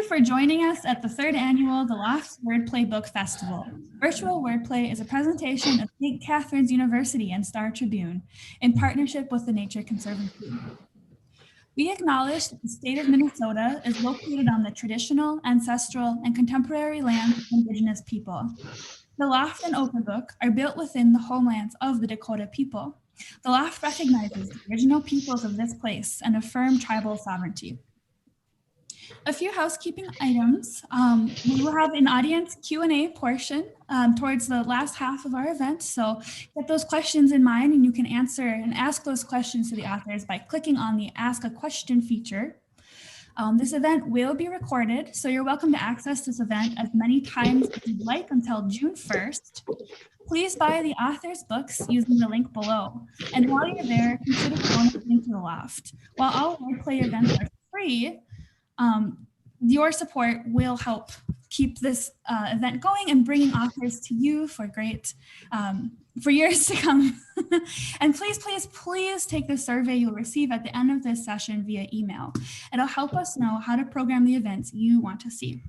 for joining us at the 3rd annual The Loft Wordplay Book Festival. Virtual Wordplay is a presentation of St. Catherine's University and Star Tribune in partnership with the Nature Conservancy. We acknowledge that the state of Minnesota is located on the traditional, ancestral, and contemporary lands of Indigenous people. The Loft and Open Book are built within the homelands of the Dakota people. The Loft recognizes the original peoples of this place and affirm tribal sovereignty. A few housekeeping items. We will have an audience Q&A portion towards the last half of our event. So get those questions in mind and you can answer and ask those questions to the authors by clicking on the Ask a Question feature. This event will be recorded, so you're welcome to access this event as many times as you'd like until June 1st. Please buy the author's books using the link below. And while you're there, consider donating to the Loft. While all wordplay events are free, your support will help keep this event going and bringing authors to you for years to come. And please, please, please take the survey you'll receive at the end of this session via email. It'll help us know how to program the events you want to see.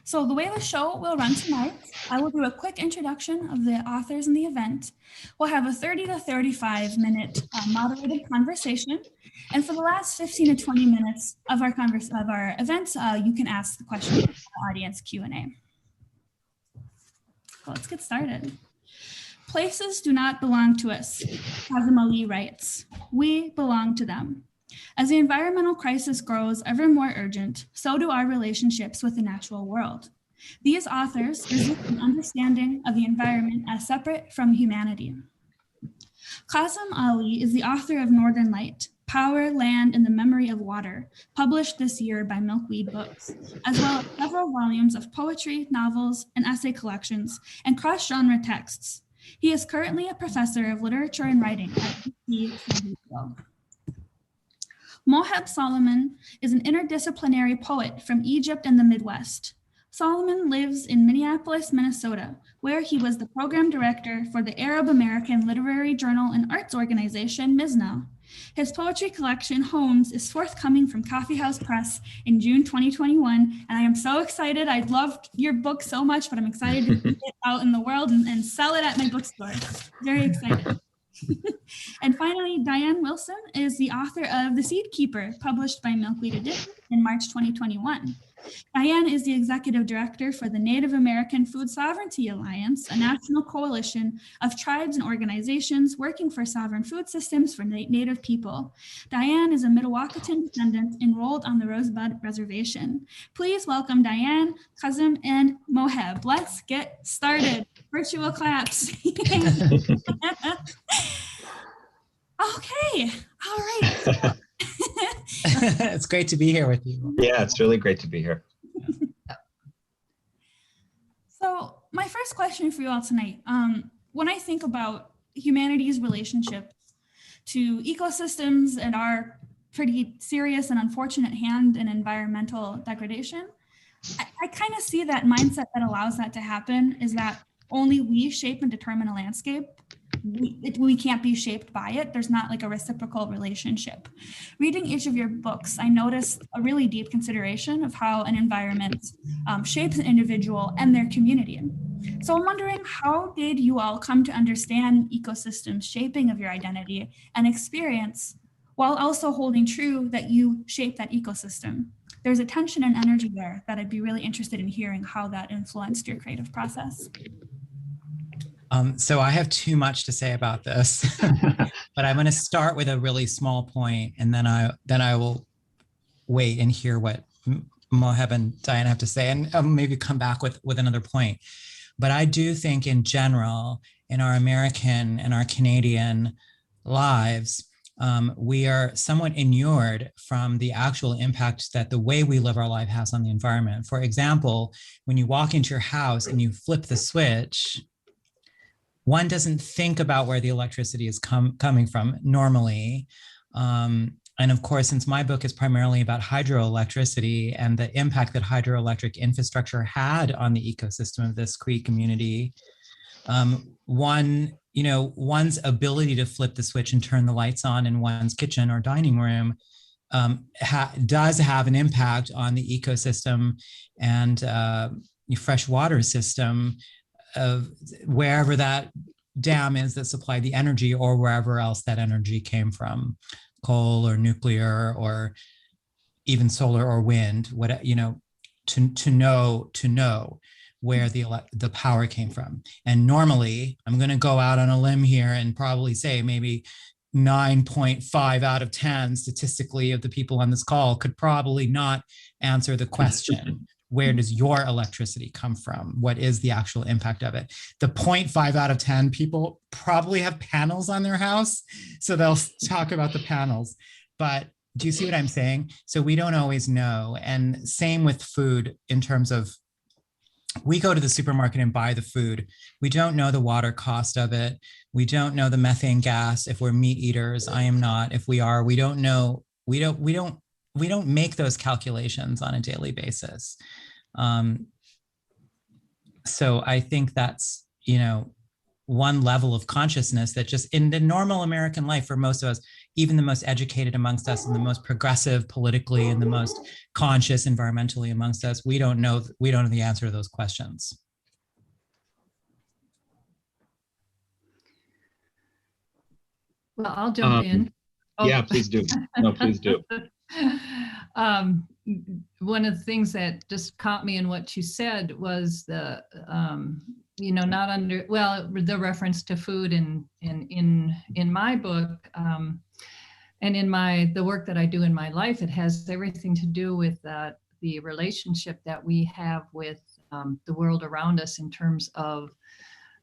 So the way the show will run tonight, I will do a quick introduction of the authors in the event. We'll have a 30 to 35 minute moderated conversation. And for the last 15 to 20 minutes of our event, you can ask the question in the audience Q&A. So let's get started. Places do not belong to us, Kazim Ali writes. We belong to them. As the environmental crisis grows ever more urgent, so do our relationships with the natural world. These authors resist an understanding of the environment as separate from humanity. Kazim Ali is the author of Northern Light, Power, Land, and the Memory of Water, published this year by Milkweed Books, as well as several volumes of poetry, novels, and essay collections, and cross-genre texts. He is currently a professor of literature and writing at UC. Moheb Soliman is an interdisciplinary poet from Egypt and the Midwest. Soliman lives in Minneapolis, Minnesota, where he was the program director for the Arab American Literary Journal and Arts Organization, MISNA. His poetry collection, Homes, is forthcoming from Coffee House Press in June 2021, and I am so excited. I loved your book so much, but I'm excited to get it out in the world and sell it at my bookstore. Very excited. And finally, Diane Wilson is the author of The Seed Keeper, published by Milkweed Edition in March 2021. Diane is the executive director for the Native American Food Sovereignty Alliance, a national coalition of tribes and organizations working for sovereign food systems for Native people. Diane is a Mdewakanton descendant enrolled on the Rosebud Reservation. Please welcome Diane, Kazim, and Moheb. Let's get started. Virtual claps. Okay, all right. It's great to be here with you. Yeah, it's really great to be here. So my first question for you all tonight, when I think about humanity's relationship to ecosystems and our pretty serious and unfortunate hand in environmental degradation, I kind of see that mindset that allows that to happen is that only we shape and determine a landscape. We can't be shaped by it. There's not like a reciprocal relationship. Reading each of your books, I noticed a really deep consideration of how an environment shapes an individual and their community. So I'm wondering, how did you all come to understand ecosystems shaping of your identity and experience while also holding true that you shape that ecosystem? There's a tension and energy there that I'd be really interested in hearing how that influenced your creative process. So I have too much to say about this, but I'm going to start with a really small point, and then I will wait and hear what Moheb and Diane have to say, and maybe come back with another point. But I do think in general, in our American and our Canadian lives, we are somewhat inured from the actual impact that the way we live our life has on the environment. For example, when you walk into your house and you flip the switch, one doesn't think about where the electricity is coming from normally. And of course, since my book is primarily about hydroelectricity and the impact that hydroelectric infrastructure had on the ecosystem of this Cree community, one's ability to flip the switch and turn the lights on in one's kitchen or dining room does have an impact on the ecosystem and freshwater system of wherever that dam is that supplied the energy, or wherever else that energy came from, coal or nuclear or even solar or wind, what, to know where the power came from. And normally, I'm going to go out on a limb here and probably say maybe 9.5 out of 10 statistically of the people on this call could probably not answer the question, where does your electricity come from? What is the actual impact of it? The 0.5 out of 10 people probably have panels on their house, so they'll talk about the panels. But do you see what I'm saying? So we don't always know. And same with food, in terms of, we go to the supermarket and buy the food. We don't know the water cost of it. We don't know the methane gas. If we're meat eaters, I am not. If we are, we don't know. We don't make those calculations on a daily basis. So I think that's, one level of consciousness that just in the normal American life for most of us, even the most educated amongst us and the most progressive politically and the most conscious environmentally amongst us, we don't know the answer to those questions. Well, I'll jump in. Yeah, please do. No, please do. One of the things that just caught me in what you said was the, the reference to food in my book, and in the work that I do in my life. It has everything to do with the relationship that we have with the world around us in terms of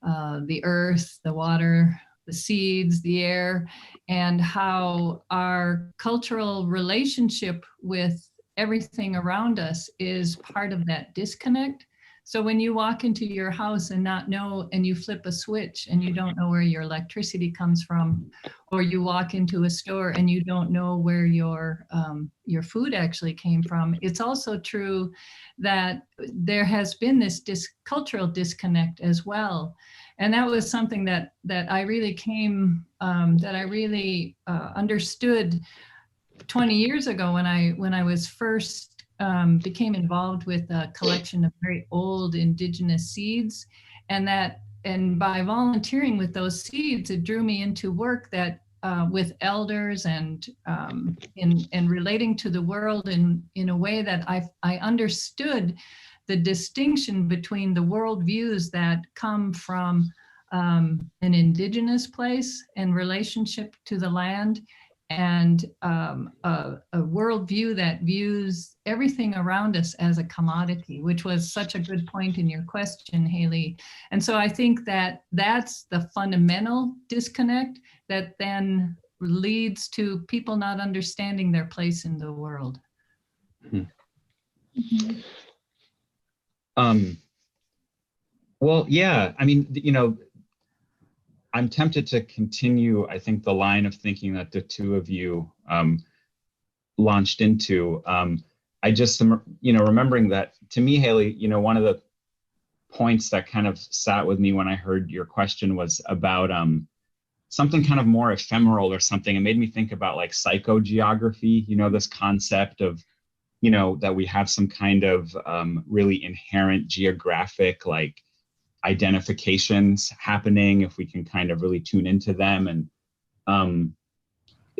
the earth, the water, the seeds, the air, and how our cultural relationship with everything around us is part of that disconnect. So when you walk into your house and not know, and you flip a switch and you don't know where your electricity comes from, or you walk into a store and you don't know where your food actually came from, it's also true that there has been this cultural disconnect as well. And that was something that I really understood 20 years ago when I was first became involved with a collection of very old indigenous seeds, and by volunteering with those seeds, it drew me into work that with elders and relating to the world in a way that I understood the distinction between the worldviews that come from an indigenous place and relationship to the land, and a worldview that views everything around us as a commodity, which was such a good point in your question, Haley. And so I think that that's the fundamental disconnect that then leads to people not understanding their place in the world. Mm-hmm. Well, yeah, I mean, I'm tempted to continue, I think, the line of thinking that the two of you launched into. I just, remembering that, to me, Haley, one of the points that kind of sat with me when I heard your question was about something kind of more ephemeral or something. It made me think about like psychogeography, this concept of, that we have some kind of really inherent geographic, like, identifications happening if we can kind of really tune into them. And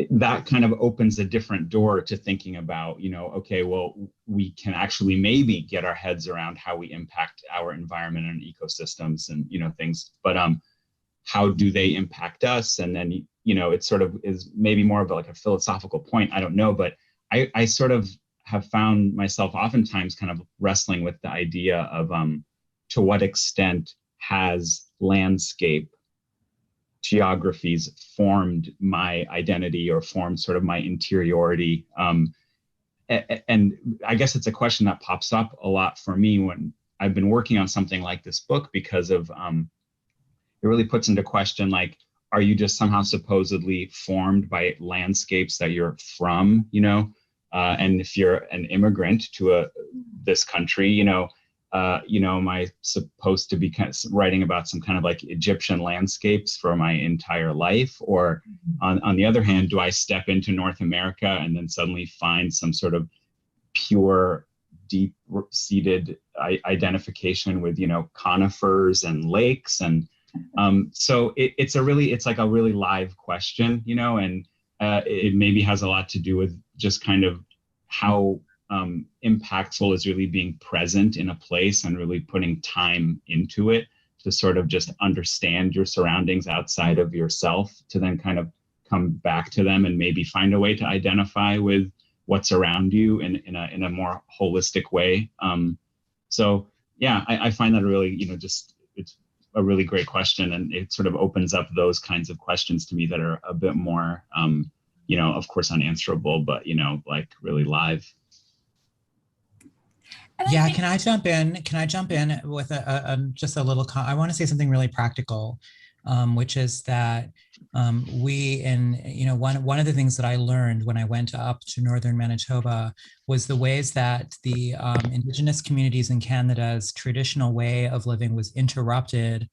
that kind of opens a different door to thinking about, okay, well, we can actually maybe get our heads around how we impact our environment and ecosystems and, things, but how do they impact us? And then, it sort of is maybe more of like a philosophical point, I don't know, but I sort of have found myself oftentimes kind of wrestling with the idea of, to what extent has landscape geographies formed my identity or formed sort of my interiority? And I guess it's a question that pops up a lot for me when I've been working on something like this book, because of it really puts into question, like, are you just somehow supposedly formed by landscapes that you're from, and if you're an immigrant to this country, am I supposed to be kind of writing about some kind of like Egyptian landscapes for my entire life? Or on the other hand, do I step into North America and then suddenly find some sort of pure, deep-seated identification with, conifers and lakes? And so it's like a really live question, and it maybe has a lot to do with just kind of how impactful is really being present in a place and really putting time into it to sort of just understand your surroundings outside of yourself, to then kind of come back to them and maybe find a way to identify with what's around you in a more holistic way. So yeah, I find that really, it's a really great question, and it sort of opens up those kinds of questions to me that are a bit more, of course unanswerable, but like really live. Yeah, can I jump in? With just a little? I want to say something really practical, which is that one of the things that I learned when I went up to northern Manitoba was the ways that the Indigenous communities in Canada's traditional way of living was interrupted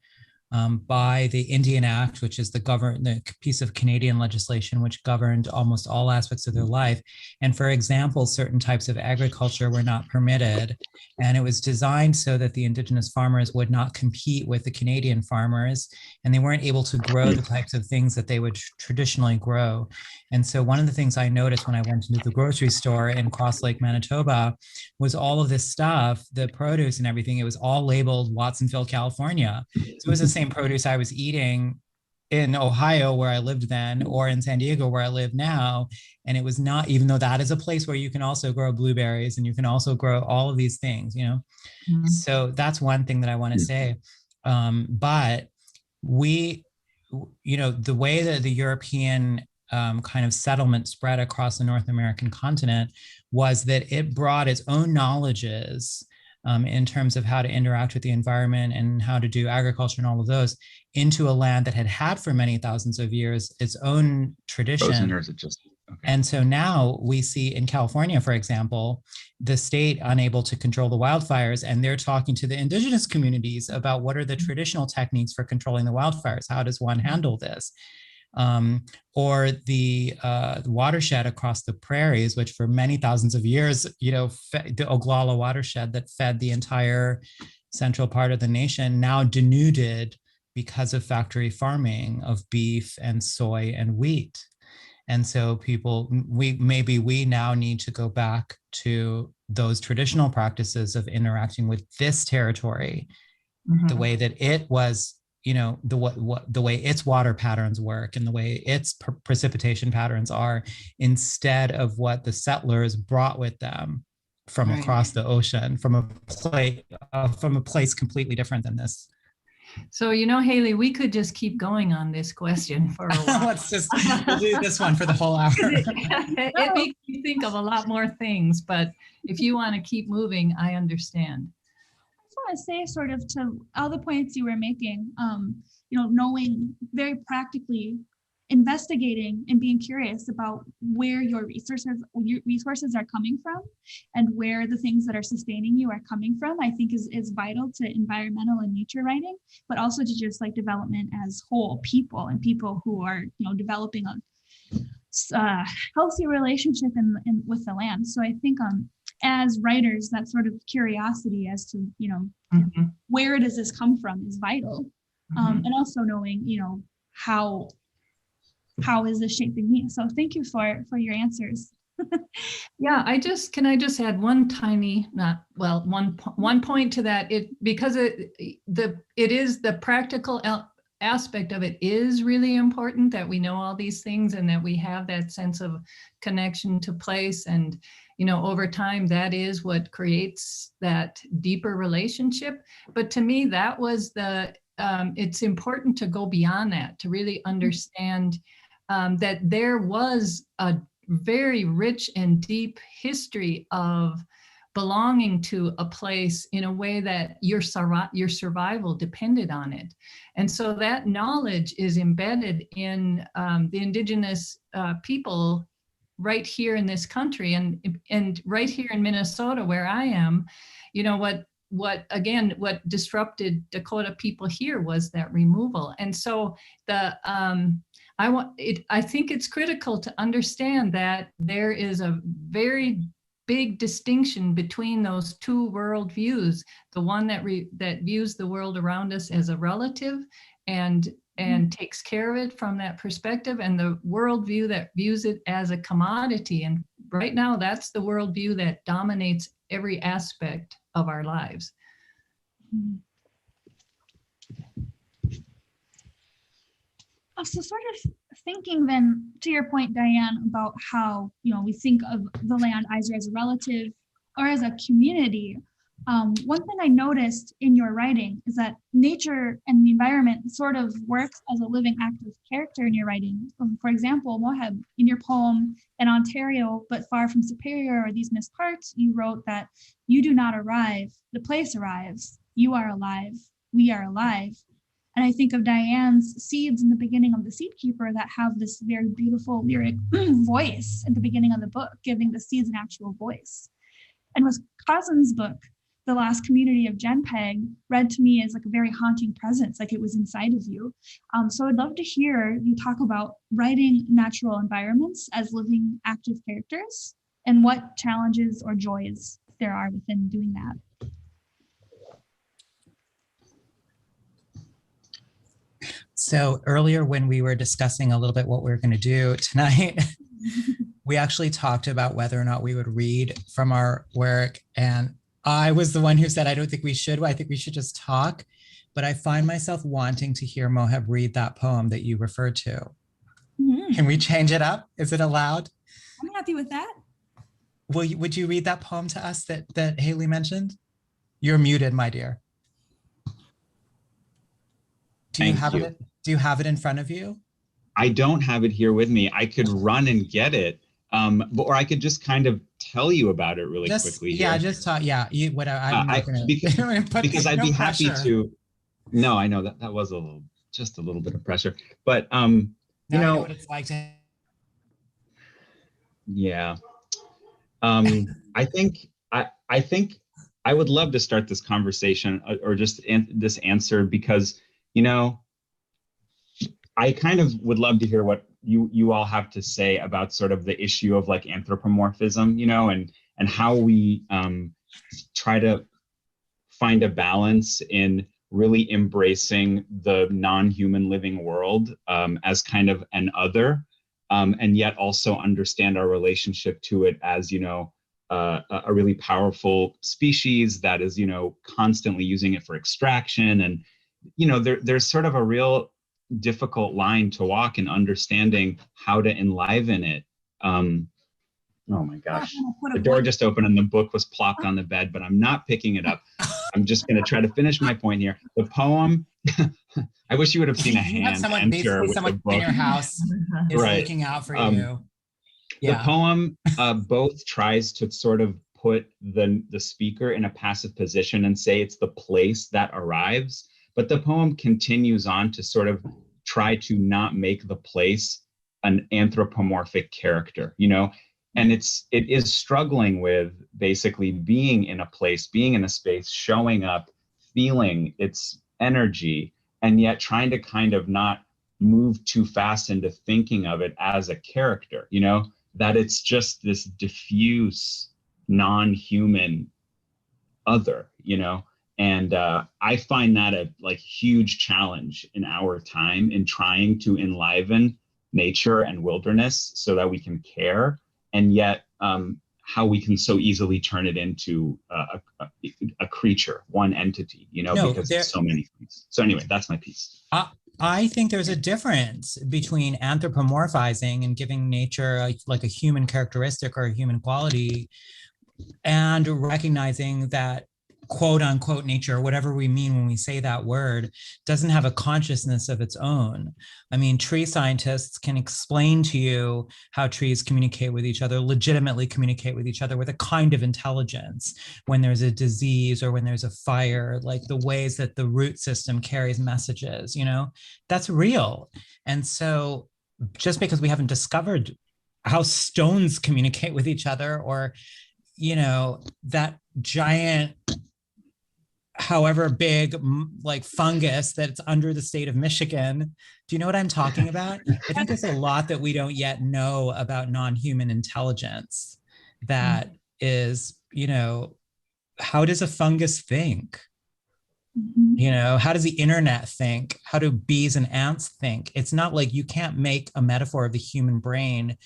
by the Indian Act, which is the piece of Canadian legislation which governed almost all aspects of their life. And for example, certain types of agriculture were not permitted. And it was designed so that the Indigenous farmers would not compete with the Canadian farmers, and they weren't able to grow the types of things that they would traditionally grow. And so one of the things I noticed when I went into the grocery store in Cross Lake, Manitoba, was all of this stuff, the produce and everything, it was all labeled Watsonville, California. So it was the same produce I was eating in Ohio, where I lived then, or in San Diego, where I live now. And it was not, even though that is a place where you can also grow blueberries and you can also grow all of these things, Mm-hmm. So that's one thing that I want to say. But we, the way that the European kind of settlement spread across the North American continent was that it brought its own knowledges in terms of how to interact with the environment and how to do agriculture and all of those into a land that had for many thousands of years its own tradition. Okay. And so now we see in California, for example, the state unable to control the wildfires, and they're talking to the Indigenous communities about what are the traditional techniques for controlling the wildfires. How does one handle this? Or the watershed across the prairies, which for many thousands of years, the Oglala watershed that fed the entire central part of the nation, now denuded because of factory farming of beef and soy and wheat. And so we now need to go back to those traditional practices of interacting with this territory, the way that it was, the way its water patterns work and the way its precipitation patterns are, instead of what the settlers brought with them from across the ocean, from a place completely different than this. So, Haley, we could just keep going on this question for a while. We'll do this one for the whole hour. It makes you think of a lot more things, but if you want to keep moving, I understand. I just want to say, sort of, to all the points you were making, knowing very practically, investigating and being curious about where your resources are coming from and where the things that are sustaining you are coming from, I think is vital to environmental and nature writing, but also to just like development as whole people and people who are, developing a healthy relationship with the land. So I think as writers, that sort of curiosity as to, where does this come from is vital. And also knowing, how is this shaping me? So thank you for your answers. Yeah, can I just add one point to that? Because it is the practical aspect of it is really important, that we know all these things and that we have that sense of connection to place. And, over time, that is what creates that deeper relationship. But to me, that was it's important to go beyond that, to really understand that there was a very rich and deep history of belonging to a place in a way that your survival depended on it. And so that knowledge is embedded in the Indigenous people right here in this country, and right here in Minnesota, where I am. What what disrupted Dakota people here was that removal. And so I think it's critical to understand that there is a very big distinction between those two worldviews, the one that views the world around us as a relative and takes care of it from that perspective, and the worldview that views it as a commodity. And right now, that's the worldview that dominates every aspect of our lives. So sort of thinking then, to your point, Diane, about how, we think of the land either as a relative or as a community. One thing I noticed in your writing is that nature and the environment sort of works as a living active character in your writing. For example, Moheb, in your poem, "In Ontario, but far from superior are these missed parts," you wrote that you do not arrive, the place arrives, you are alive, we are alive. And I think of Diane's seeds in the beginning of The Seed Keeper that have this very beautiful lyric voice at the beginning of the book, giving the seeds an actual voice. And with Kazim's book, The Last Community of Genpeg, read to me as like a very haunting presence, like it was inside of you. So I'd love to hear you talk about writing natural environments as living active characters and what challenges or joys there are within doing that. So earlier when we were discussing a little bit what we were going to do tonight, we actually talked about whether or not we would read from our work. And I was the one who said, I don't think we should. I think we should just talk. But I find myself wanting to hear Moheb read that poem that you referred to. Mm-hmm. Can we change it up? Is it allowed? I'm happy with that. Would you read that poem to us that Haley mentioned? You're muted, my dear. Do you have it in front of you? I don't have it here with me. I could run and get it, or I could just kind of tell you about it really quickly. Yeah, here. just talk. Yeah, I'm not gonna, because I'd be happy to. No, I know that was just a little bit of pressure, but you know what it's like to. Yeah, I think I would love to start this conversation or just this answer because. I kind of would love to hear what you all have to say about sort of the issue of like anthropomorphism, and how we try to find a balance in really embracing the non-human living world as kind of an other, and yet also understand our relationship to it as, a really powerful species that is, constantly using it for extraction. And there's sort of a real difficult line to walk in understanding how to enliven it. Oh my gosh, the door just opened and the book was plopped on the bed, but I'm not picking it up. I'm just going to try to finish my point here. The poem, I wish you would have seen a hand enter with the book. In your house is right. looking out for you. Yeah. The poem both tries to sort of put the speaker in a passive position and say it's the place that arrives. But the poem continues on to sort of try to not make the place an anthropomorphic character, and it is struggling with basically being in a place, being in a space, showing up, feeling its energy, and yet trying to kind of not move too fast into thinking of it as a character, that it's just this diffuse, non-human other, And I find that a huge challenge in our time in trying to enliven nature and wilderness so that we can care, and yet how we can so easily turn it into a creature, one entity, because there's so many things. So anyway, that's my piece. I think there's a difference between anthropomorphizing and giving nature like a human characteristic or a human quality, and recognizing that quote unquote nature, or whatever we mean when we say that word, doesn't have a consciousness of its own. I mean, tree scientists can explain to you how trees communicate with each other, legitimately communicate with each other with a kind of intelligence when there's a disease or when there's a fire, like the ways that the root system carries messages, that's real. And so just because we haven't discovered how stones communicate with each other, or, that giant however big, like fungus that's under the state of Michigan. Do you know what I'm talking about? I think there's a lot that we don't yet know about non-human intelligence that is, you know, how does a fungus think? You know, how does the internet think? How do bees and ants think? It's not like you can't make a metaphor of the human brain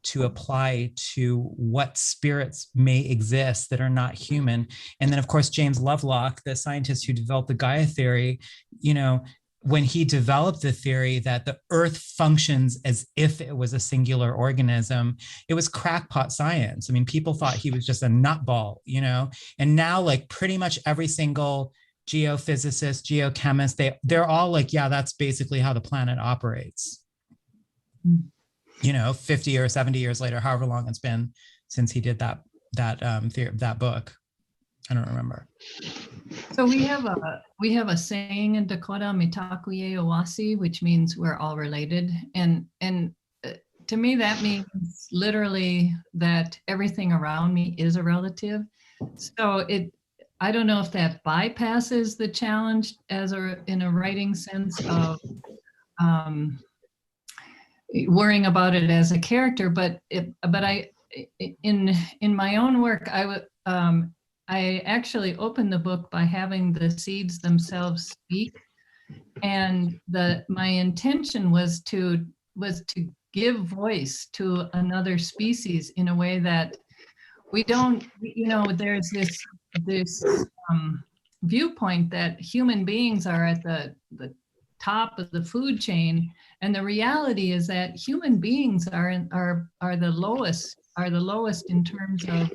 to apply to what spirits may exist that are not human. And then, of course, James Lovelock, the scientist who developed the Gaia theory, you know, when he developed the theory that the earth functions as if it was a singular organism, it was crackpot science. I mean, people thought he was just a nutball, you know, and now like pretty much every single geophysicist, geochemist, they're all like, yeah, that's basically how the planet operates. You know, 50 or 70 years later, however long it's been since he did that book. I don't remember. So we have a saying in Dakota, Mitakuye Owasi, which means we're all related. And to me, that means literally that everything around me is a relative. So I don't know if that bypasses the challenge in a writing sense of worrying about it as a character, but in my own work, I actually opened the book by having the seeds themselves speak, and my intention was to give voice to another species in a way that we don't, you know, there's this viewpoint that human beings are at the top of the food chain, and the reality is that human beings are the lowest in terms of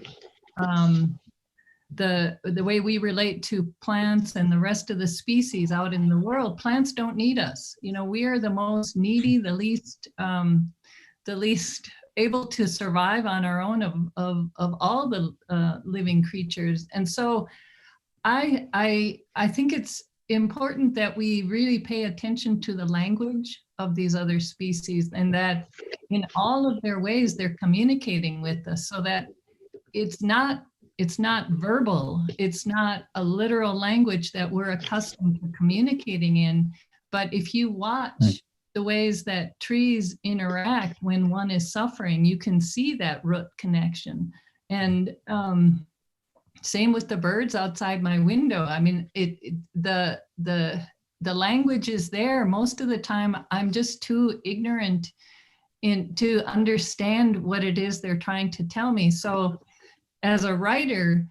the way we relate to plants and the rest of the species out in the world. Plants don't need us. You know, we are the most needy, the least able to survive on our own of all the living creatures. And so I think it's important that we really pay attention to the language of these other species, and that in all of their ways they're communicating with us, so that it's not verbal, it's not a literal language that we're accustomed to communicating in. But if you watch the ways that trees interact when one is suffering, you can see that root connection. And same with the birds outside my window. I mean, the language is there. Most of the time, I'm just too ignorant to understand what it is they're trying to tell me. So as a writer,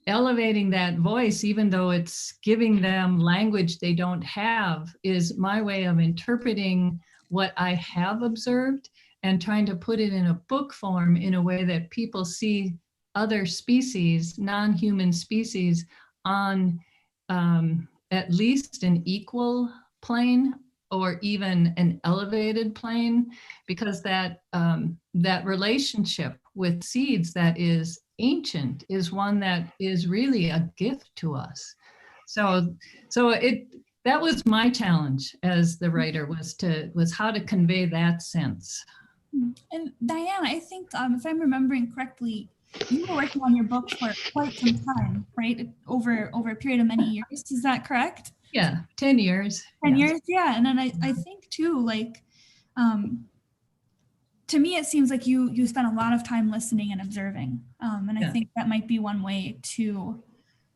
elevating that voice, even though it's giving them language they don't have, is my way of interpreting what I have observed and trying to put it in a book form in a way that people see other species, non-human species, on at least an equal plane or even an elevated plane, because that relationship with seeds that is ancient is one that is really a gift to us. So that was my challenge as the writer, was how to convey that sense. And Diane, I think if I'm remembering correctly, you were working on your book for quite some time, right? Over a period of many years. Is that correct? Yeah, 10 years. 10 years, yeah. And then I think too, like, to me, it seems like you spent a lot of time listening and observing. And I think that might be one way to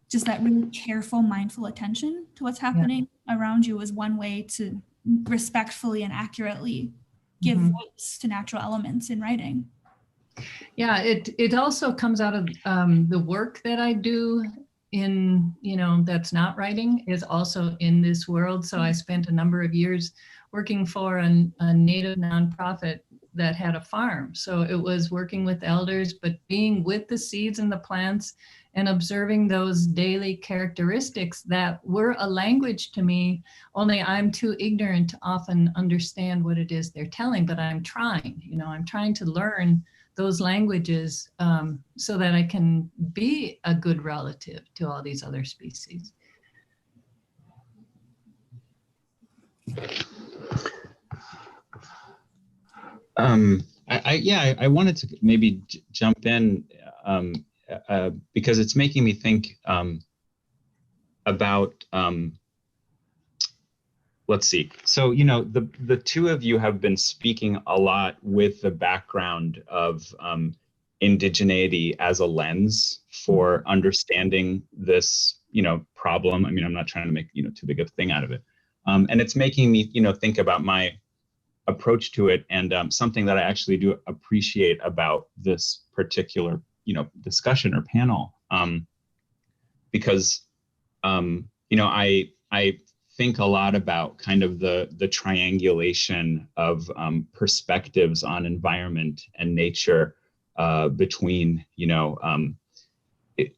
just that really careful, mindful attention to what's happening around you is one way to respectfully and accurately give voice to natural elements in writing. Yeah, it also comes out of the work that I do in, you know, that's not writing, is also in this world. So I spent a number of years working for a native nonprofit that had a farm. So it was working with elders, but being with the seeds and the plants and observing those daily characteristics that were a language to me, only I'm too ignorant to often understand what it is they're telling, but I'm trying to learn those languages so that I can be a good relative to all these other species. I wanted to maybe jump in because it's making me think about, let's see. So, the two of you have been speaking a lot with the background of indigeneity as a lens for understanding this, problem. I mean, I'm not trying to make, too big of a thing out of it. And it's making me, think about my approach to it, and something that I actually do appreciate about this particular, discussion or panel, because, I think a lot about kind of the triangulation of perspectives on environment and nature between,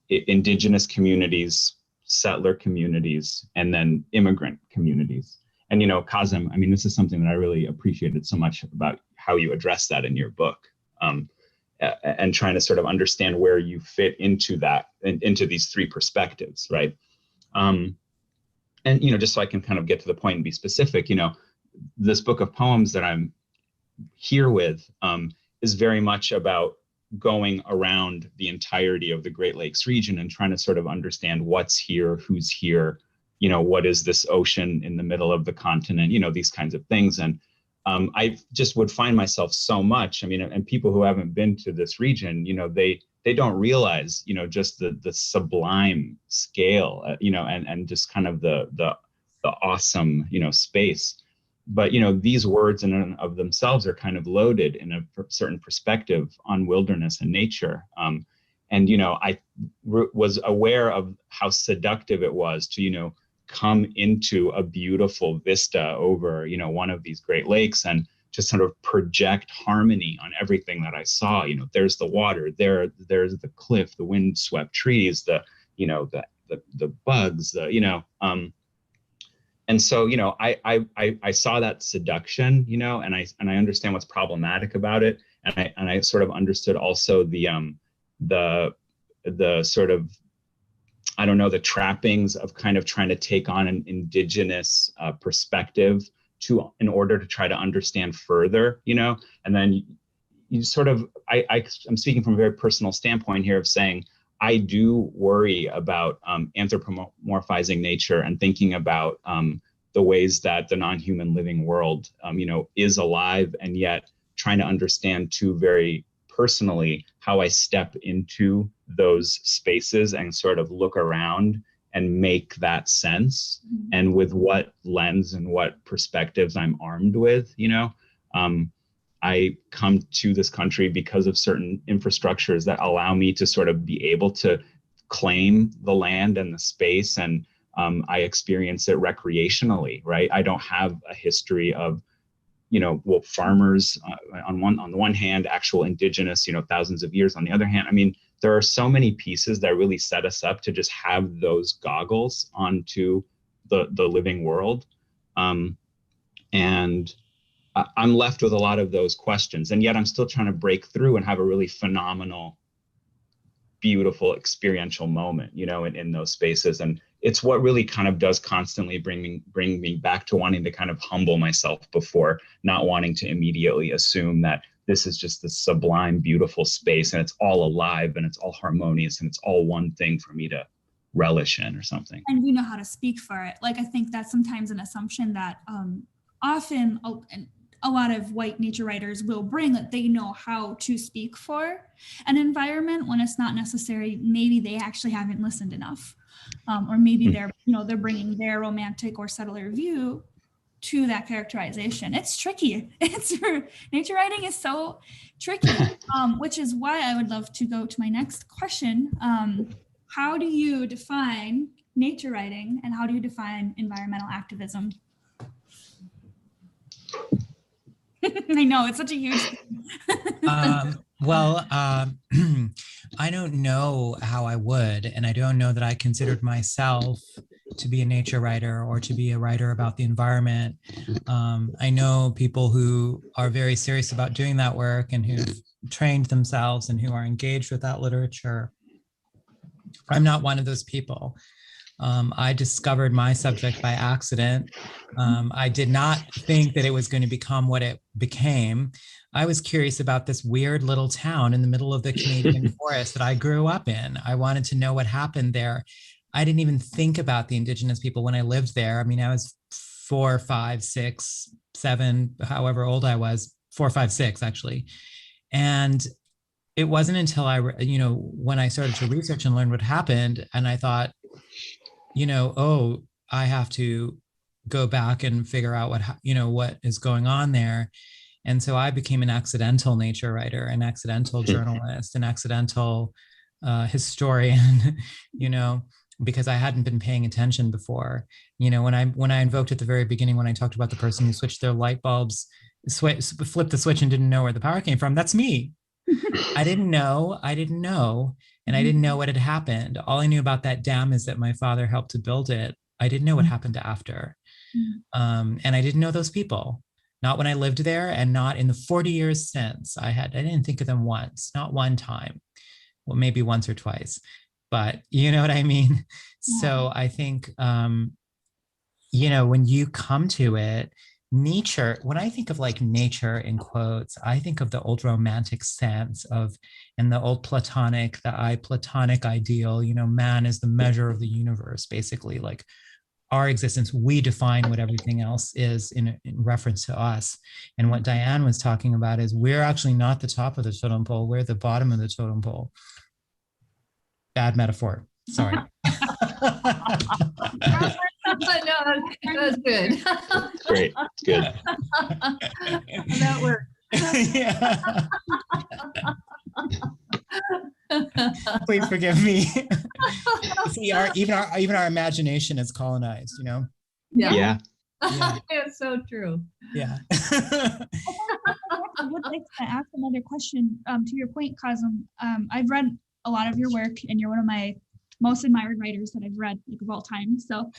indigenous communities, settler communities, and then immigrant communities. And, Kazim, I mean, this is something that I really appreciated so much about how you address that in your book, and trying to sort of understand where you fit into that, into these three perspectives, right? And, just so I can kind of get to the point and be specific, this book of poems that I'm here with is very much about going around the entirety of the Great Lakes region and trying to sort of understand what's here, who's here, what is this ocean in the middle of the continent, these kinds of things. And I just would find myself so much, I mean, and people who haven't been to this region, they don't realize, just the sublime scale, and just kind of the awesome, space. But, these words in and of themselves are kind of loaded in a certain perspective on wilderness and nature. And, I was aware of how seductive it was to, come into a beautiful vista over, one of these Great Lakes and just sort of project harmony on everything that I saw. There's the water, there's the cliff, the windswept trees, the bugs, and so, I saw that seduction, and I understand what's problematic about it. And I sort of understood also the sort of, I don't know, the trappings of kind of trying to take on an indigenous perspective in order to try to understand further, and then you sort of, I'm speaking from a very personal standpoint here of saying, I do worry about anthropomorphizing nature and thinking about the ways that the non-human living world, is alive, and yet trying to understand too very personally how I step into those spaces and sort of look around and make that sense, and with what lens and what perspectives I'm armed with. I come to this country because of certain infrastructures that allow me to sort of be able to claim the land and the space, and I experience it recreationally, right? I don't have a history of, farmers on the one hand, actual indigenous, thousands of years on the other hand. I mean, there are so many pieces that really set us up to just have those goggles onto the living world. And I'm left with a lot of those questions, and yet I'm still trying to break through and have a really phenomenal, beautiful experiential moment, in those spaces. And it's what really kind of does constantly bring me back to wanting to kind of humble myself before not wanting to immediately assume that this is just this sublime, beautiful space and it's all alive and it's all harmonious and it's all one thing for me to relish in or something. And you know how to speak for it. Like, I think that's sometimes an assumption that often a lot of white nature writers will bring, that they know how to speak for an environment when it's not necessary. Maybe they actually haven't listened enough, or maybe they're bringing their romantic or settler view to that characterization. It's tricky. Nature writing is so tricky, which is why I would love to go to my next question. How do you define nature writing, and how do you define environmental activism? I know, it's such a huge thing. I don't know how I would, and I don't know that I considered myself to be a nature writer or to be a writer about the environment. I know people who are very serious about doing that work and who've trained themselves and who are engaged with that literature. I'm not one of those people. I discovered my subject by accident. I did not think that it was going to become what it became. I was curious about this weird little town in the middle of the Canadian forest that I grew up in. I wanted to know what happened there. I didn't even think about the indigenous people when I lived there. I mean, I was 4, 5, 6, 7, however old I was, 4, 5, 6 actually. And it wasn't until when I started to research and learn what happened, and I thought, oh, I have to go back and figure out what is going on there. And so I became an accidental nature writer, an accidental journalist, an accidental historian, because I hadn't been paying attention before. When I invoked at the very beginning, when I talked about the person who switched their light bulbs, flipped the switch and didn't know where the power came from, that's me. I didn't know. And I didn't know what had happened. All I knew about that dam is that my father helped to build it. I didn't know what happened after. And I didn't know those people, not when I lived there, and not in the 40 years since. I didn't think of them once, not one time. Well, maybe once or twice, but you know what I mean? Yeah. So I think, when you come to it, nature, when I think of like nature in quotes, I think of the old romantic sense of, and the old Platonic ideal, man is the measure of the universe, basically, like our existence, we define what everything else is in reference to us. And what Diane was talking about is we're actually not the top of the totem pole, we're the bottom of the totem pole. Bad metaphor, sorry. No, that's good. It's great. It's good. That worked. Yeah. Please forgive me. See, even our imagination is colonized, Yeah. It's so true. Yeah. I would like to ask another question to your point, Kazim. I've read a lot of your work, and you're one of my most admired writers that I've read of all time. So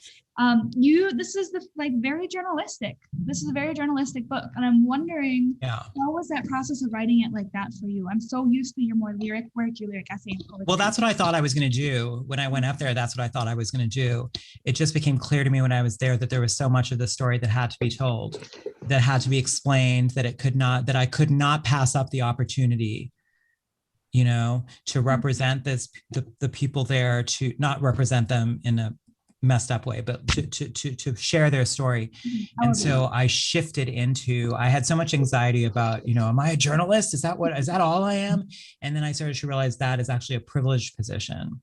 this is very journalistic. This is a very journalistic book. And I'm wondering, how was that process of writing it like that for you? I'm so used to your more lyric work, your lyric essay and poetry. Well, that's what I thought I was going to do. When I went up there, that's what I thought I was going to do. It just became clear to me when I was there that there was so much of the story that had to be told, that had to be explained, that I could not pass up the opportunity, to represent the people there, to not represent them in a messed up way, but to share their story. And so I shifted into, I had so much anxiety about, am I a journalist? Is that all I am? And then I started to realize that is actually a privileged position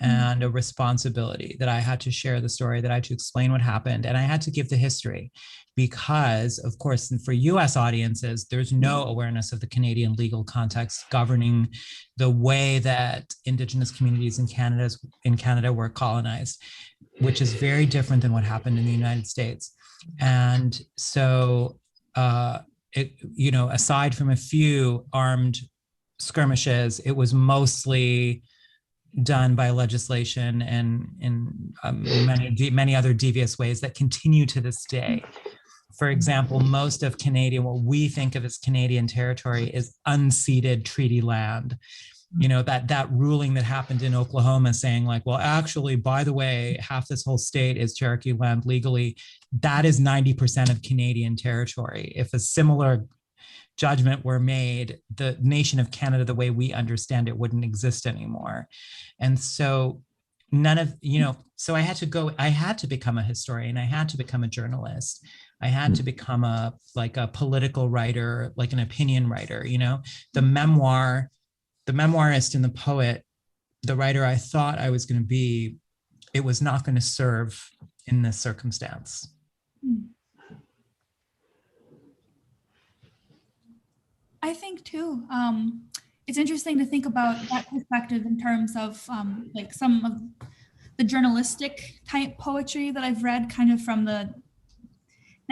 and a responsibility, that I had to share the story, that I had to explain what happened, and I had to give the history. Because, of course, for US audiences, there's no awareness of the Canadian legal context governing the way that Indigenous communities in Canada were colonized, which is very different than what happened in the United States. And so, aside from a few armed skirmishes, it was mostly done by legislation and in many other devious ways that continue to this day. For example, most of what we think of as Canadian territory is unceded treaty land. That ruling that happened in Oklahoma saying like, well, actually, by the way, half this whole state is Cherokee land legally. That is 90% of Canadian territory. If a similar judgment were made, the nation of Canada, the way we understand it, wouldn't exist anymore. And so so I had to become a historian. I had to become a journalist. I had to become a political writer, like an opinion writer, the memoirist and the poet, the writer I thought I was going to be, it was not going to serve in this circumstance. I think too, it's interesting to think about that perspective in terms of some of the journalistic type poetry that I've read kind of from the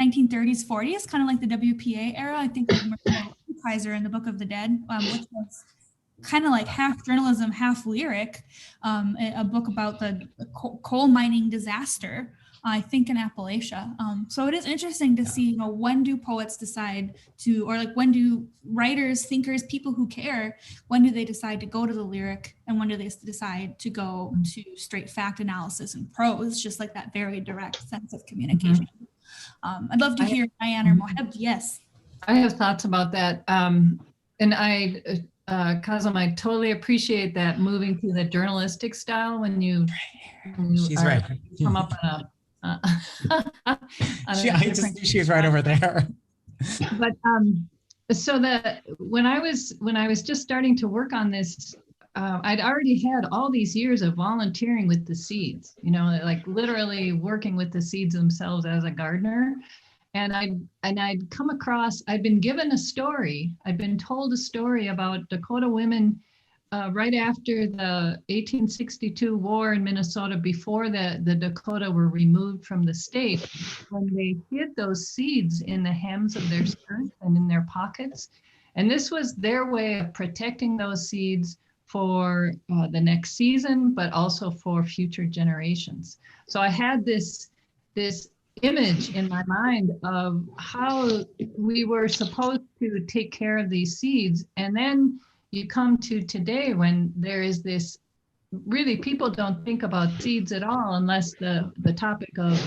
1930s, 40s, kind of like the WPA era. I think of Kaiser in the Book of the Dead, which was kind of like half journalism, half lyric, a book about the coal mining disaster, I think in Appalachia. So it is interesting to see, when do poets decide to, or when do writers, thinkers, people who care, when do they decide to go to the lyric, and when do they decide to go to straight fact analysis and prose, just like that very direct sense of communication. I'd love to hear Diane or Moheb. Yes. I have thoughts about that. And Kazim, I totally appreciate that moving to the journalistic style when you She's right. come up on a, I just knew she was right over there. But so that when I was just starting to work on this, I'd already had all these years of volunteering with the seeds, you know, like literally working with the seeds themselves as a gardener. And I'd come across, I'd been given a story, I'd been told a story about Dakota women right after the 1862 war in Minnesota, before the Dakota were removed from the state, when they hid those seeds in the hems of their skirts and in their pockets. And this was their way of protecting those seeds for the next season, but also for future generations. So I had this image in my mind of how we were supposed to take care of these seeds. And then you come to today when there is this, really people don't think about seeds at all unless the topic of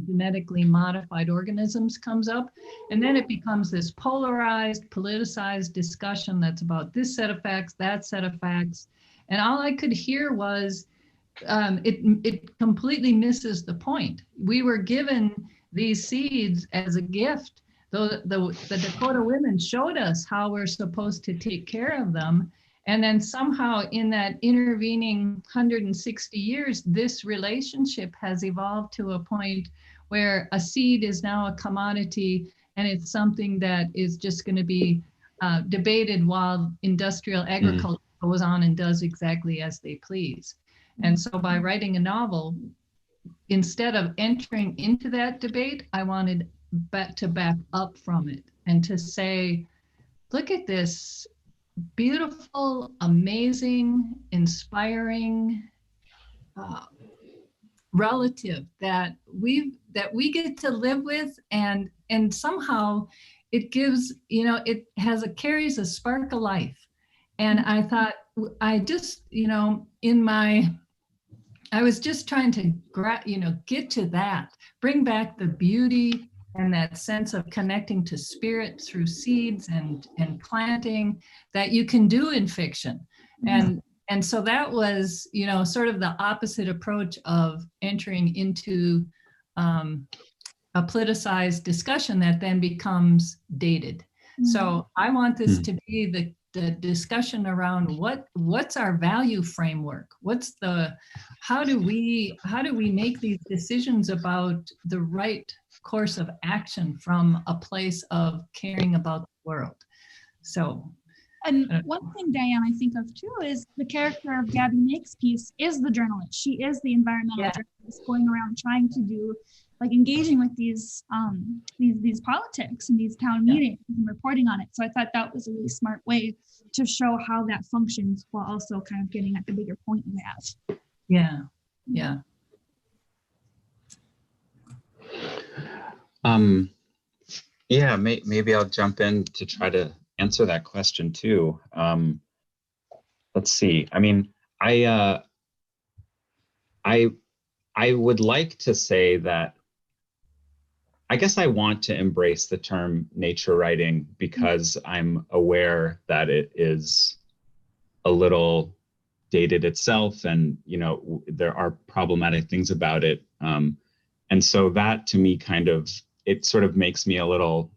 genetically modified organisms comes up. And then it becomes this polarized, politicized discussion that's about this set of facts, that set of facts. And all I could hear was, it completely misses the point. We were given these seeds as a gift. The Dakota women showed us how we're supposed to take care of them. And then somehow in that intervening 160 years, this relationship has evolved to a point where a seed is now a commodity, and it's something that is just going to be debated while industrial agriculture goes on and does exactly as they please. And so by writing a novel, instead of entering into that debate, I wanted to back up from it and to say, look at this beautiful, amazing, inspiring relative that we get to live with, and somehow it gives, you know, it carries a spark of life. And I thought, I just, you know, I was just trying to, get to that, bring back the beauty and that sense of connecting to spirit through seeds and planting that you can do in fiction. And so that was, you know, sort of the opposite approach of entering into a politicized discussion that then becomes dated. So I want this to be the discussion around what's our value framework, how do we make these decisions about the right course of action from a place of caring about the world. So, and one thing, Diane, I think of too is the character of Gabby Makepeace is the journalist. She is the environmental journalist going around trying to do, like, engaging with these politics and these town meetings and reporting on it. So I thought that was a really smart way to show how that functions while also kind of getting at the bigger point you have. Yeah. Maybe I'll jump in to try to answer that question too. Let's see. I mean, I would like to say that I guess I want to embrace the term nature writing because I'm aware that it is a little dated itself, and there are problematic things about it. And so that to me it sort of makes me a little,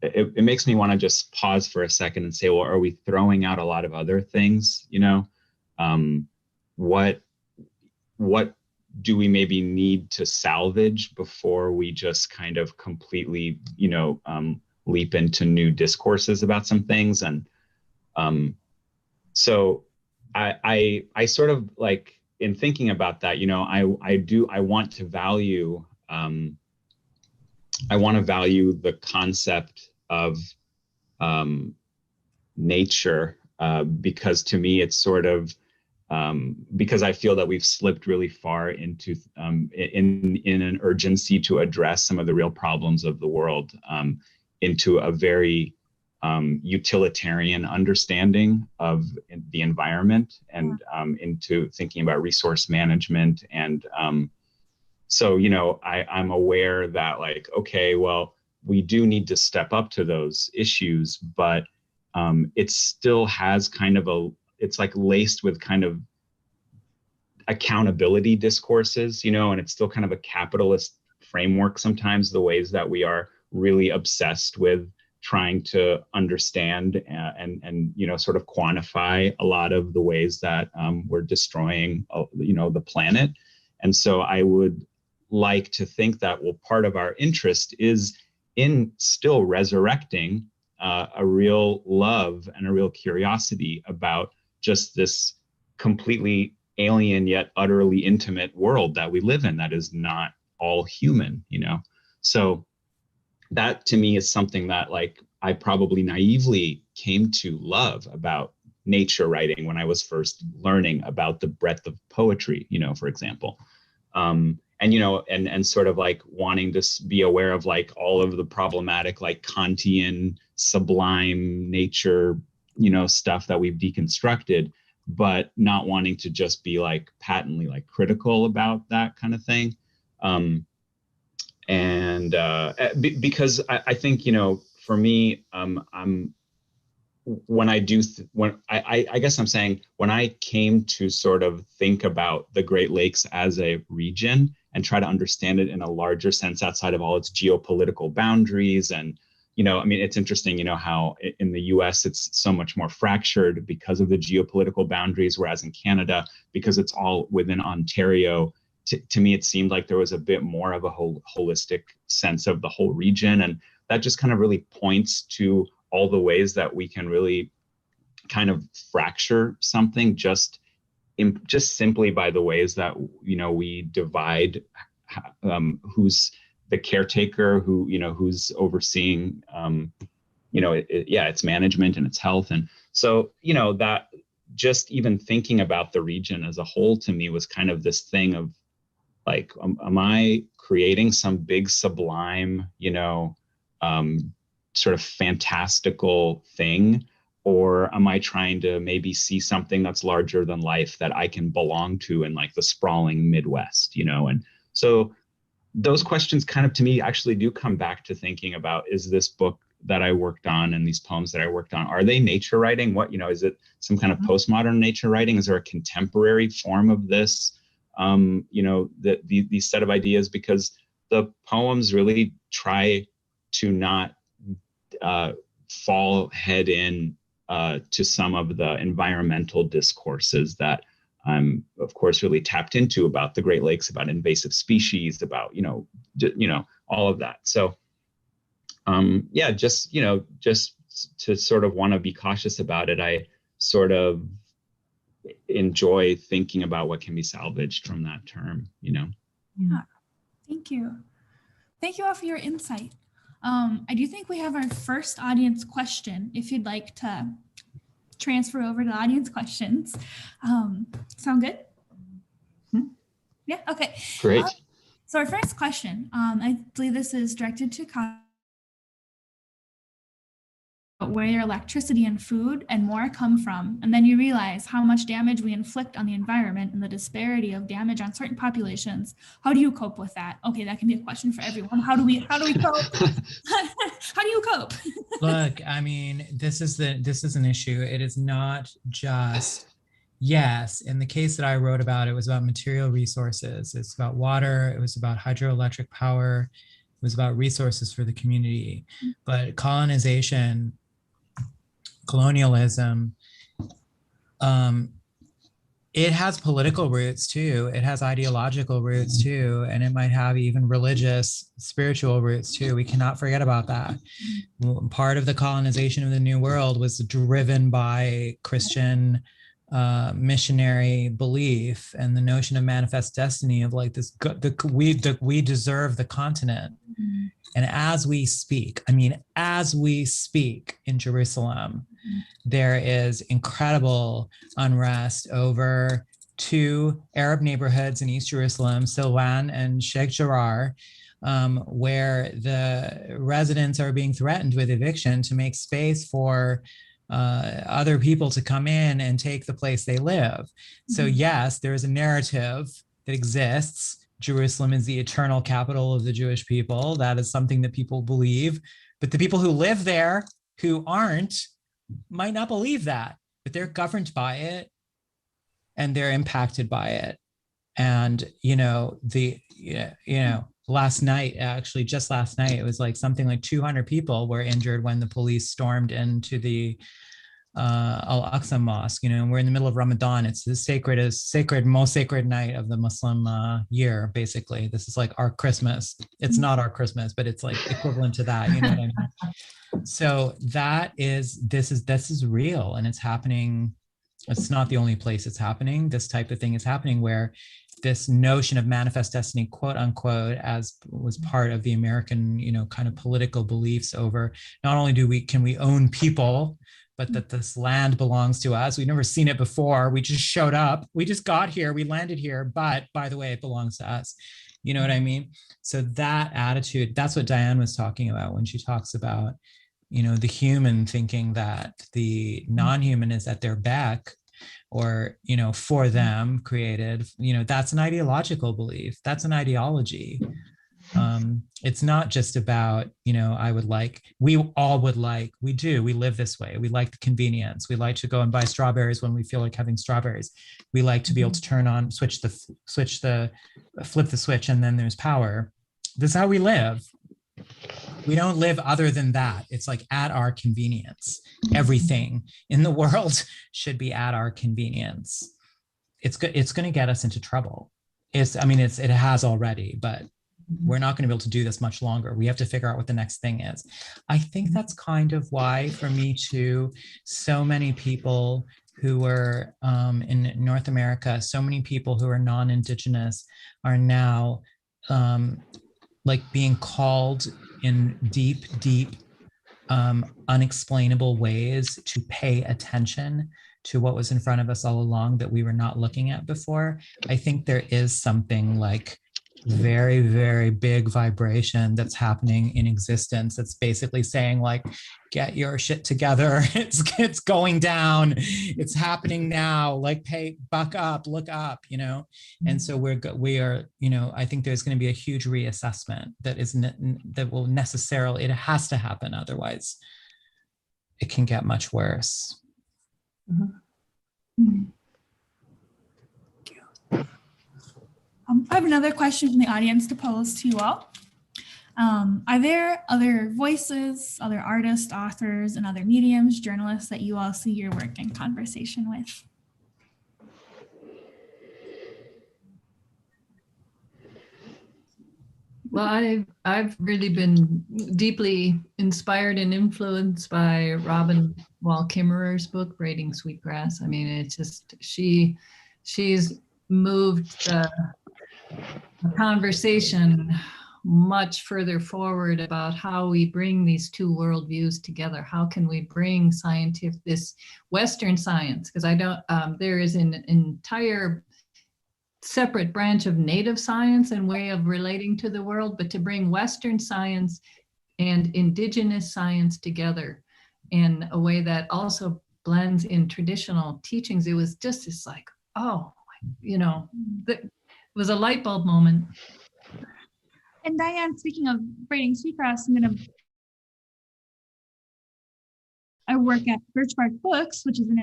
it makes me want to just pause for a second and say, well, are we throwing out a lot of other things? What do we maybe need to salvage before we just kind of completely, leap into new discourses about some things? And so I sort of, like, in thinking about that, I want to value the concept of nature, because to me it's sort of, because I feel that we've slipped really far into in an urgency to address some of the real problems of the world, into a very utilitarian understanding of the environment, and into thinking about resource management. And so, I'm aware that, like, okay, well, we do need to step up to those issues, but it still has kind of it's like laced with kind of accountability discourses, and it's still kind of a capitalist framework sometimes, the ways that we are really obsessed with trying to understand and sort of quantify a lot of the ways that we're destroying the planet. And so I would like to think that, well, part of our interest is in still resurrecting a real love and a real curiosity about just this completely alien yet utterly intimate world that we live in that is not all human, So that to me is something that like I probably naively came to love about nature writing when I was first learning about the breadth of poetry, for example. And sort of like wanting to be aware of like all of the problematic, like Kantian sublime nature, stuff that we've deconstructed, but not wanting to just be like patently like critical about that kind of thing. Because I think, for me, when I guess I'm saying when I came to sort of think about the Great Lakes as a region and try to understand it in a larger sense outside of all its geopolitical boundaries. And, it's interesting, how in the US, it's so much more fractured because of the geopolitical boundaries, whereas in Canada, because it's all within Ontario, to me, it seemed like there was a bit more of a holistic sense of the whole region. And that just kind of really points to all the ways that we can really kind of fracture something just simply by the ways that, we divide who's the caretaker, who's overseeing, its management and its health. And so, that just even thinking about the region as a whole to me was kind of this thing of like, am I creating some big sublime, sort of fantastical thing? Or am I trying to maybe see something that's larger than life that I can belong to in like the sprawling Midwest, And so those questions kind of to me actually do come back to thinking about, is this book that I worked on and these poems that I worked on, are they nature writing? What, is it some kind of postmodern nature writing? Is there a contemporary form of this? These set of ideas, because the poems really try to not fall head in to some of the environmental discourses that I'm, of course, really tapped into about the Great Lakes, about invasive species, about, all of that. So, just to sort of want to be cautious about it, I sort of enjoy thinking about what can be salvaged from that term, Yeah, thank you. Thank you all for your insight. I do think we have our first audience question, if you'd like to transfer over to audience questions. Sound good? Yeah, okay. Great. So our first question, I believe this is directed to where your electricity and food and more come from, and then you realize how much damage we inflict on the environment and the disparity of damage on certain populations. How do you cope with that? Okay, that can be a question for everyone. How do we cope? How do you cope? Look, I mean, this is an issue. It is not just, yes, in the case that I wrote about, it was about material resources. It's about water. It was about hydroelectric power. It was about resources for the community. But colonization, colonialism, it has political roots too. It has ideological roots too. And it might have even religious, spiritual roots too. We cannot forget about that. Part of the colonization of the New World was driven by Christian missionary belief and the notion of manifest destiny of like this, we deserve the continent. And as we speak in Jerusalem, there is incredible unrest over two Arab neighborhoods in East Jerusalem, Silwan and Sheikh Jarrah, where the residents are being threatened with eviction to make space for other people to come in and take the place they live. So yes, there is a narrative that exists. Jerusalem is the eternal capital of the Jewish people. That is something that people believe. But the people who live there, who aren't might not believe that, but they're governed by it and they're impacted by it. And, last night, actually just last night, it was like something like 200 people were injured when the police stormed into the Al-Aqsa Mosque, and we're in the middle of Ramadan. It's the most sacred night of the Muslim year, basically. This is like our Christmas. It's not our Christmas, but it's like equivalent to that, you know what I mean? So this is real, and it's happening. It's not the only place it's happening. This type of thing is happening where this notion of manifest destiny, quote unquote, as was part of the American, kind of political beliefs over not only can we own people, but that this land belongs to us. We've never seen it before. We just showed up. We just got here. We landed here. But by the way, it belongs to us. You know what I mean? So that attitude, that's what Diane was talking about when she talks about, the human thinking that the non-human is at their beck, or for them created. That's an ideological belief. That's an ideology. It's not just about, we live this way. We like the convenience. We like to go and buy strawberries when we feel like having strawberries. We like to be able to flip the switch, and then there's power. This is how we live. We don't live other than that. It's like at our convenience. Everything in the world should be at our convenience. It's going to get us into trouble. It has already, but we're not going to be able to do this much longer. We have to figure out what the next thing is. I think that's kind of why, for me too, so many people who were in North America, so many people who are non-Indigenous are now being called in deep, unexplainable ways to pay attention to what was in front of us all along that we were not looking at before. I think there is something like very, very big vibration that's happening in existence that's basically saying, like, get your shit together. It's going down. It's happening now. Like, buck up, look up, And so we are, I think there's going to be a huge reassessment that will necessarily, it has to happen. Otherwise it can get much worse. Mm-hmm. I have another question from the audience to pose to you all. Are there other voices, other artists, authors, and other mediums, journalists that you all see your work in conversation with? Well, I've really been deeply inspired and influenced by Robin Wall Kimmerer's book, Braiding Sweetgrass. I mean, it's just, she's moved the conversation much further forward about how we bring these two worldviews together. How can we bring this Western science? Because there is an entire separate branch of native science and way of relating to the world, but to bring Western science and indigenous science together in a way that also blends in traditional teachings, it was just this like, it was a light bulb moment. And Diane, speaking of Braiding Sweetgrass, I work at Birchbark Books, which is an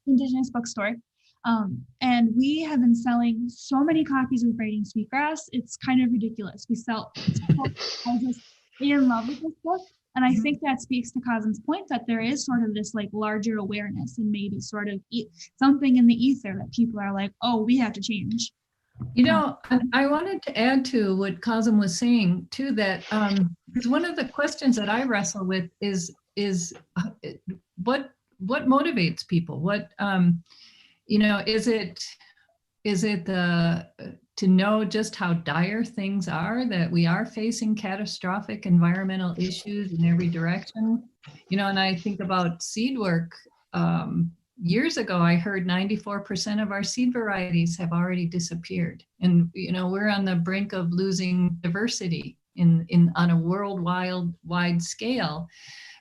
Indigenous bookstore. And we have been selling so many copies of Braiding Sweetgrass. It's kind of ridiculous. We sell just in love with this book. And I think that speaks to Kazim's point that there is sort of this like larger awareness and maybe sort of something in the ether that people are like, oh, we have to change. I wanted to add to what Kazim was saying too, that because one of the questions that I wrestle with is what motivates people? What is it to know just how dire things are, that we are facing catastrophic environmental issues in every direction? And I think about seed work. Years ago, I heard 94% of our seed varieties have already disappeared. And, we're on the brink of losing diversity on a worldwide scale.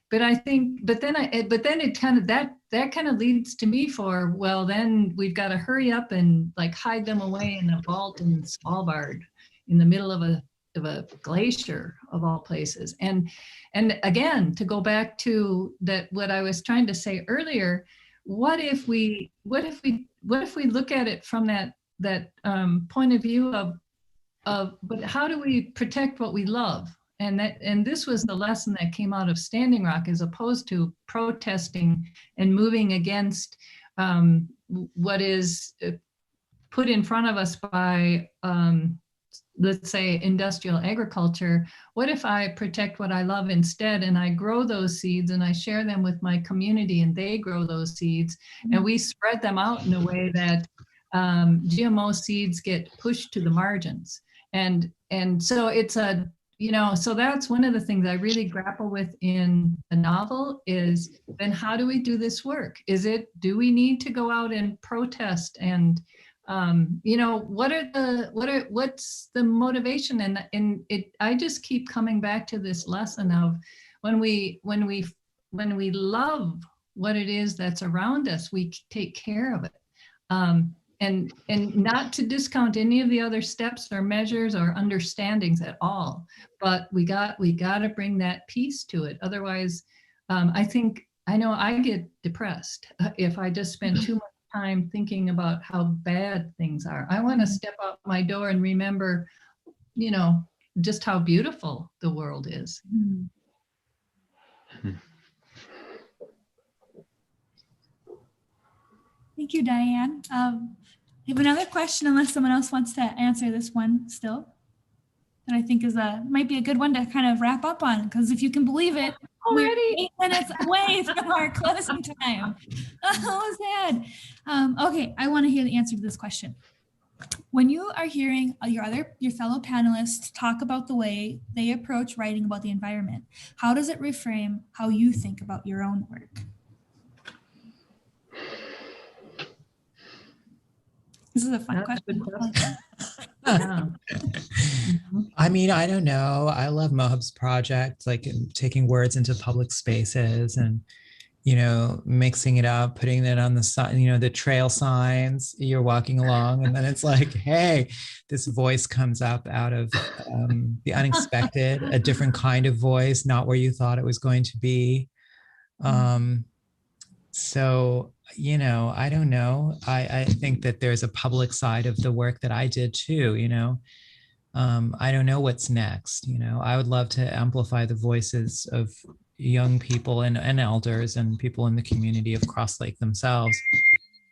But I think, but then it kind of, that kind of leads to me for, well, then we've got to hurry up and like hide them away in a vault in Svalbard in the middle of a a glacier of all places. And again, to go back to that, what I was trying to say earlier, what if we look at it from that point of view of but how do we protect what we love? And this was the lesson that came out of Standing Rock, as opposed to protesting and moving against what is put in front of us by, let's say, industrial agriculture. What if I protect what I love instead, and I grow those seeds and I share them with my community and they grow those seeds, and we spread them out in a way that GMO seeds get pushed to the margins. And so it's a, so that's one of the things I really grapple with in the novel is, then how do we do this work? Do we need to go out and protest? And, what's the motivation? And I just keep coming back to this lesson of when we love what it is that's around us, we take care of it. And not to discount any of the other steps or measures or understandings at all, but we got to bring that peace to it. Otherwise, I know I get depressed if I just spend too much time thinking about how bad things are. I want to step out my door and remember, just how beautiful the world is. Thank you, Diane. I have another question, unless someone else wants to answer this one still, that I think might be a good one to kind of wrap up on, because if you can believe it, already we're 8 minutes away from our closing time. Oh, sad. Okay, I want to hear the answer to this question. When you are hearing your fellow panelists talk about the way they approach writing about the environment, how does it reframe how you think about your own work? This is a fun question. I mean, I don't know. I love Moheb's project, like taking words into public spaces and, mixing it up, putting it on the sign, the trail signs, you're walking along, and then it's like, hey, this voice comes up out of the unexpected, a different kind of voice, not where you thought it was going to be. So, I don't know. I think that there's a public side of the work that I did too, I don't know what's next. I would love to amplify the voices of young people and elders and people in the community of Cross Lake themselves.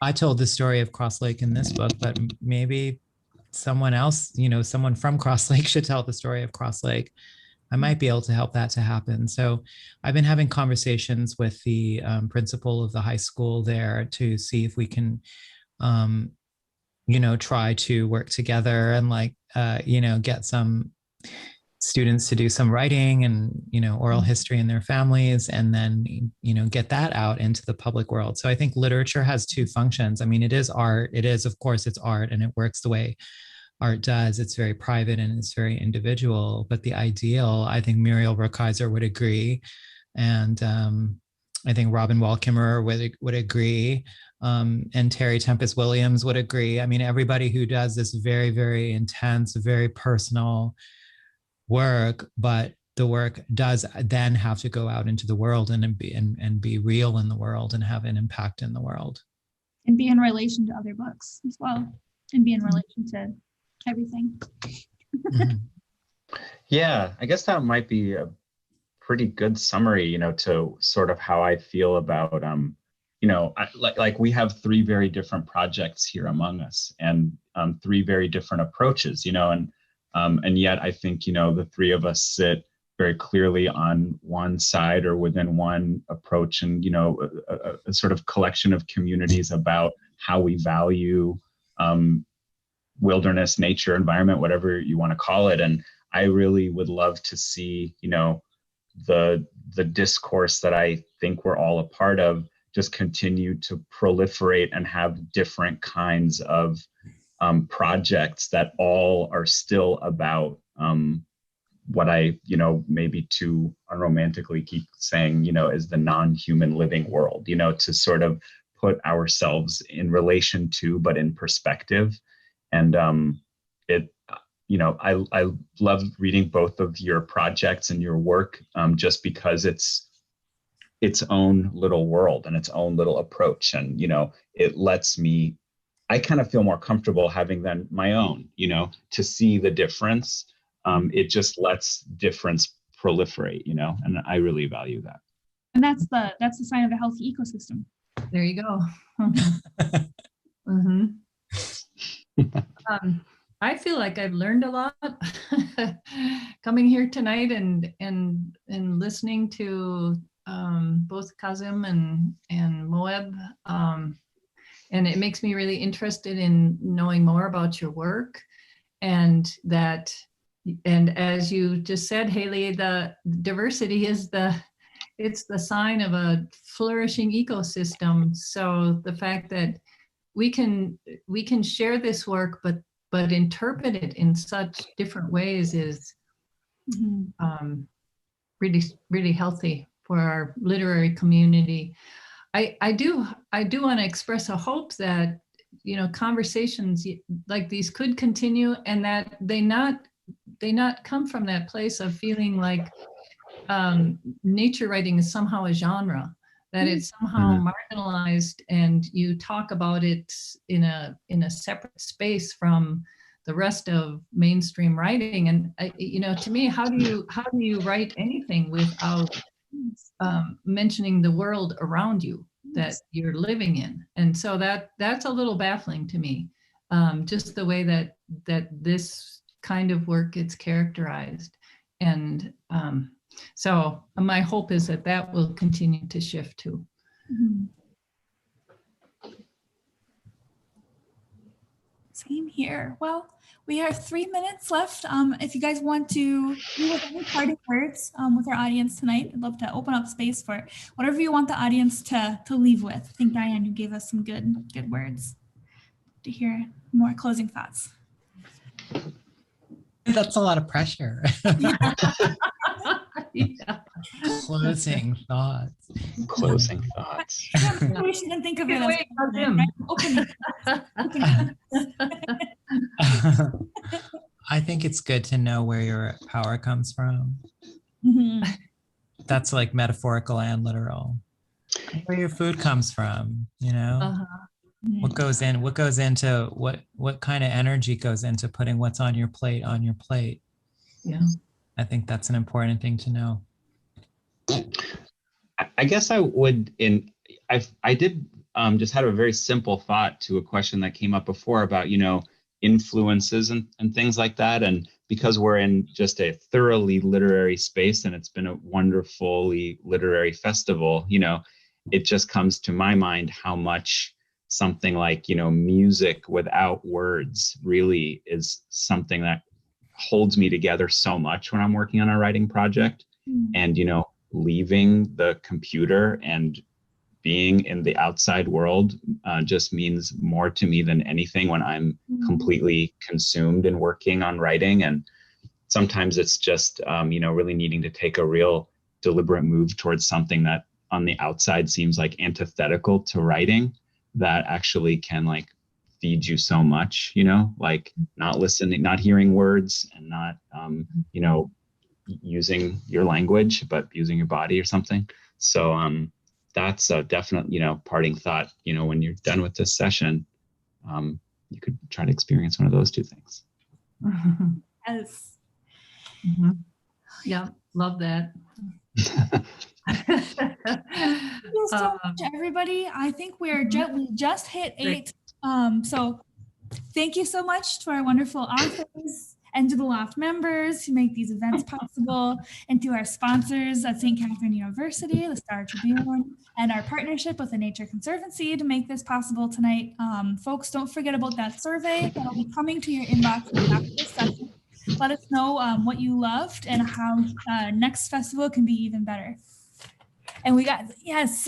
I told the story of Cross Lake in this book, but maybe someone else, someone from Cross Lake should tell the story of Cross Lake. I might be able to help that to happen. So I've been having conversations with the principal of the high school there to see if we can, try to work together and get some students to do some writing and, oral history in their families, and then, get that out into the public world. So I think literature has two functions. I mean, it is art. It is, of course, it's art, and it works the way art does. It's very private and it's very individual, but the ideal, I think Muriel Rukeyser would agree. And I think Robin Walkimmer would agree. And Terry Tempest Williams would agree. I mean, everybody who does this very, very intense, very personal work, but the work does then have to go out into the world and be real in the world and have an impact in the world. And be in relation to other books as well, and be in relation to everything. Yeah, I guess that might be a pretty good summary, to sort of how I feel about, like we have three very different projects here among us, and three very different approaches, and yet I think, the three of us sit very clearly on one side or within one approach, and, a sort of collection of communities about how we value wilderness, nature, environment, whatever you want to call it. And I really would love to see, the discourse that I think we're all a part of just continue to proliferate and have different kinds of projects that all are still about what I, maybe too unromantically keep saying, is the non-human living world, to sort of put ourselves in relation to, but in perspective. And I love reading both of your projects and your work, just because it's its own little world and its own little approach. And, it lets me, I kind of feel more comfortable having than my own, to see the difference. It just lets difference proliferate, and I really value that. And that's the sign of a healthy ecosystem. There you go. Mm-hmm. I feel like I've learned a lot coming here tonight and listening to both Kazim and Moheb. And it makes me really interested in knowing more about your work, and as you just said, Haley, the diversity is it's the sign of a flourishing ecosystem. So the fact that we can share this work, but interpret it in such different ways is really, really healthy for our literary community. I do want to express a hope that, conversations like these could continue, and that they not come from that place of feeling like nature writing is somehow a genre, that it's somehow marginalized, and you talk about it in a separate space from the rest of mainstream writing. And to me, how do you write anything without mentioning the world around you that you're living in? And so that's a little baffling to me, just the way that this kind of work gets characterized. And so my hope is that will continue to shift too. Same here. Well, we have 3 minutes left. If you guys want to leave with any parting words with our audience tonight, I'd love to open up space for whatever you want the audience to leave with. I think, Diane, you gave us some good words to hear. More closing thoughts. That's a lot of pressure. Yeah. Closing thoughts. Closing thoughts. Yeah, we shouldn't think of it as opening. I think it's good to know where your power comes from. That's like metaphorical and literal. Where your food comes from, what goes into what kind of energy goes into putting what's on your plate. Yeah. I think that's an important thing to know. I guess I would, I did just had a very simple thought to a question that came up before about, influences and things like that. And because we're in just a thoroughly literary space, and it's been a wonderfully literary festival, it just comes to my mind how much something like, music without words really is something that holds me together so much when I'm working on a writing project. And, leaving the computer and being in the outside world just means more to me than anything when I'm completely consumed in working on writing. And sometimes it's just, really needing to take a real deliberate move towards something that on the outside seems like antithetical to writing, that actually can like feed you so much, like not listening, not hearing words, and not, using your language, but using your body or something. So that's a definite, parting thought, when you're done with this session, you could try to experience one of those two things. Yes. Yeah, love that. Thank you so much, everybody. I think we just hit 8. So thank you so much to our wonderful authors and to the Loft members who make these events possible, and to our sponsors at St. Catherine University, the Star Tribune, and our partnership with the Nature Conservancy to make this possible tonight. Folks, don't forget about that survey that'll be coming to your inbox after this session. Let us know what you loved and how next festival can be even better. And we got, yes.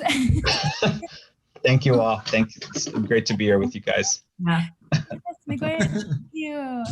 Thank you all. Thank you. It's great to be here with you guys. Yeah. Yes, Thank you.